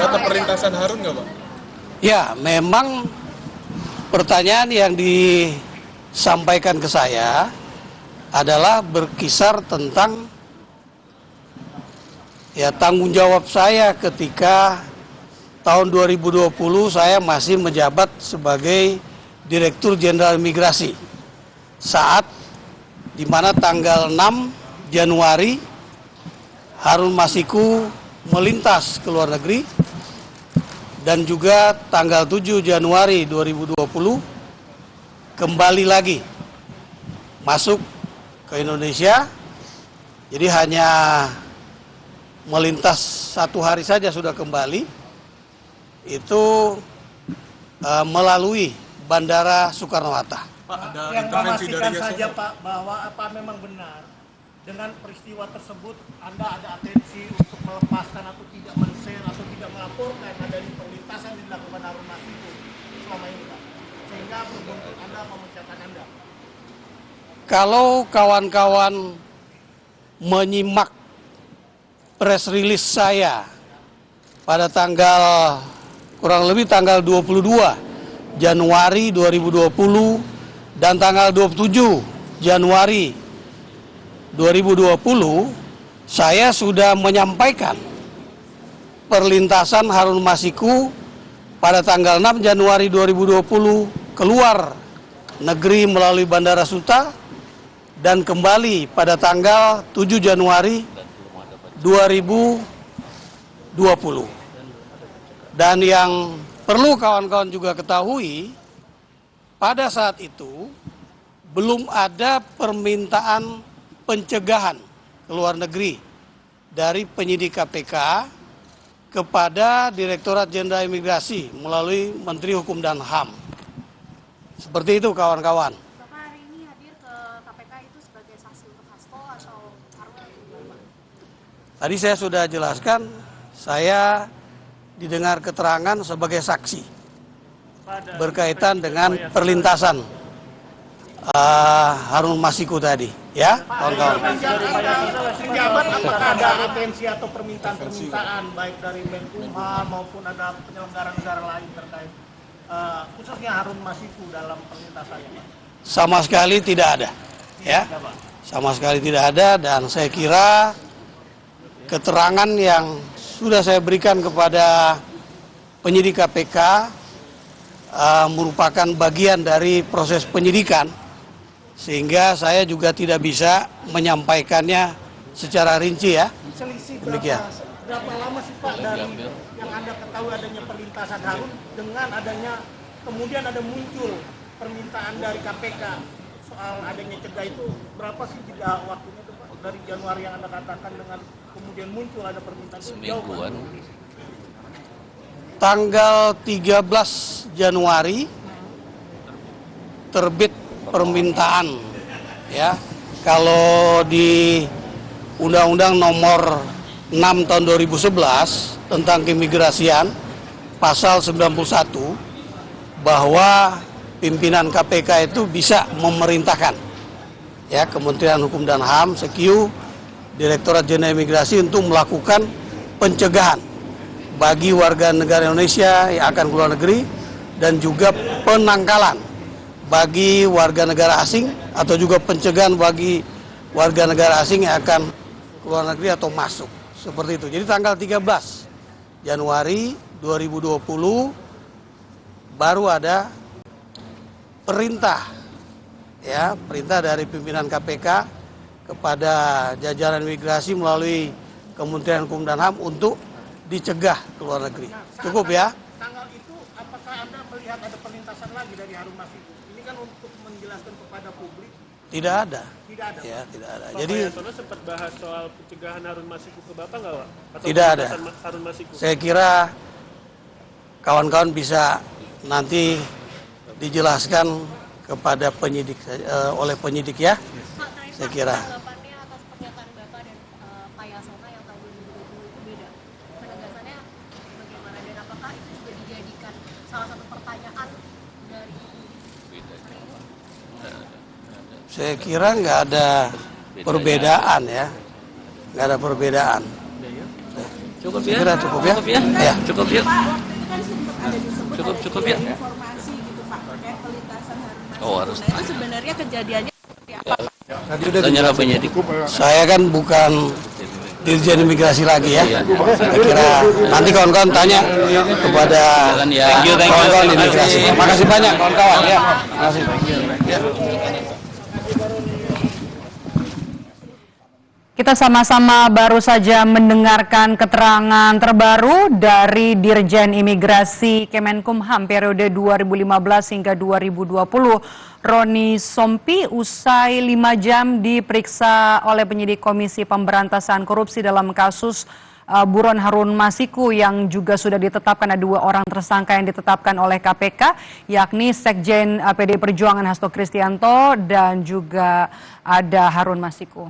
data perlintasan Harun nggak, Pak? Ya, memang pertanyaan yang disampaikan ke saya adalah berkisar tentang tanggung jawab saya ketika tahun 2020 saya masih menjabat sebagai Direktur Jenderal Imigrasi saat di mana tanggal 6 Januari Harun Masiku melintas ke luar negeri dan juga tanggal 7 Januari 2020 kembali lagi masuk ke Indonesia. Jadi hanya melintas 1 hari saja sudah kembali, itu melalui Bandara Soekarno-Hatta. Pak, ada yang memastikan saja Pak bahwa apa memang benar dengan peristiwa tersebut Anda ada atensi untuk melepaskan atau tidak men-share atau tidak melaporkan adanya perlintasan yang dilakukan Harun Masiku selama ini Pak, sehingga membentuk Anda memecahkan Anda. Kalau kawan-kawan menyimak press release saya pada tanggal kurang lebih tanggal 22 Januari 2020 dan tanggal 27 Januari 2020, saya sudah menyampaikan perlintasan Harun Masiku pada tanggal 6 Januari 2020 keluar negeri melalui Bandara Suta dan kembali pada tanggal 7 Januari 2020. Dan yang perlu kawan-kawan juga ketahui, pada saat itu belum ada permintaan pencegahan ke luar negeri dari penyidik KPK kepada Direktorat Jenderal Imigrasi melalui Menteri Hukum dan HAM. Seperti itu kawan-kawan. Bapak hari ini hadir ke KPK itu sebagai saksi untuk Hasto atau Harun? Tadi saya sudah jelaskan, saya didengar keterangan sebagai saksi berkaitan dengan perlintasan Harun Masiku tadi, ya kawan-kawan. Penjabat apakah ada retensi atau permintaan baik dari Menkumham maupun ada penyelenggara negara lain terkait khususnya Harun Masiku dalam perlintasannya Pak? Sama sekali tidak ada, ya. Sama sekali tidak ada, dan saya kira keterangan yang sudah saya berikan kepada penyidik KPK merupakan bagian dari proses penyidikan, sehingga saya juga tidak bisa menyampaikannya secara rinci, ya. Selisih Demikian. berapa lama sih Pak dari yang Anda ketahui adanya perlintasan Harun dengan adanya kemudian ada muncul permintaan dari KPK soal adanya cegah itu, berapa sih jeda waktunya itu Pak dari Januari yang Anda katakan dengan kemudian muncul ada permintaan? Semingguan. Tanggal 13 Januari terbit permintaan, ya. Kalau di Undang-Undang Nomor 6 tahun 2011 tentang keimigrasian pasal 91 bahwa pimpinan KPK itu bisa memerintahkan, ya, Kementerian Hukum dan HAM, Sekyu, Direktorat Jenderal Imigrasi untuk melakukan pencegahan bagi warga negara Indonesia yang akan keluar negeri dan juga penangkalan bagi warga negara asing atau juga pencegahan bagi warga negara asing yang akan keluar negeri atau masuk. Seperti itu. Jadi tanggal 13 Januari 2020 baru ada perintah, ya, perintah dari pimpinan KPK kepada jajaran imigrasi melalui Kementerian Hukum dan HAM untuk dicegah ke luar negeri. Cukup, ya. Tanggal itu apakah Anda melihat ada perlintasan lagi dari Harun Masiku? Ini kan untuk menjelaskan kepada publik. Tidak ada. Tidak ada. Ya, tidak ada. Pak Jadi Yasona sempat bahas soal pencegahan Harun Masiku ke Bapak nggak, Pak? Atau tidak ada. Harun Masiku? Saya kira kawan-kawan bisa nanti dijelaskan kepada penyidik oleh penyidik, ya. Saya kira. Tanggapannya atas pernyataan Bapak dan Pak Yasona yang tahun 2020 itu beda. Penegasannya bagaimana dan apakah itu juga dijadikan salah satu pertanyaan dari Saya kira nggak ada perbedaan, ya. Nggak ada perbedaan. Cukup Saya ya. kira cukup ya. Cukup ya. Ya. Cukup ya. Pak, waktu itu kan sempat ada disebut Cukup ada ya. informasi gitu Pak terkait pelintasan Harun Masiku. Oh, harus. Nah itu sebenarnya kejadiannya seperti apa? Kita nyerah penyidik. Saya kan bukan Dirjen Imigrasi lagi ya. Saya kira nanti kawan-kawan tanya kepada Thank you, kawan-kawan di imigrasi. Makasih banyak kawan-kawan ya. Makasih. Kita sama-sama baru saja mendengarkan keterangan terbaru dari Dirjen Imigrasi Kemenkumham periode 2015 hingga 2020, Roni Sompi, usai 5 jam diperiksa oleh penyidik Komisi Pemberantasan Korupsi dalam kasus buron Harun Masiku yang juga sudah ditetapkan. Ada 2 orang tersangka yang ditetapkan oleh KPK, yakni Sekjen PDI Perjuangan Hasto Kristianto dan juga ada Harun Masiku.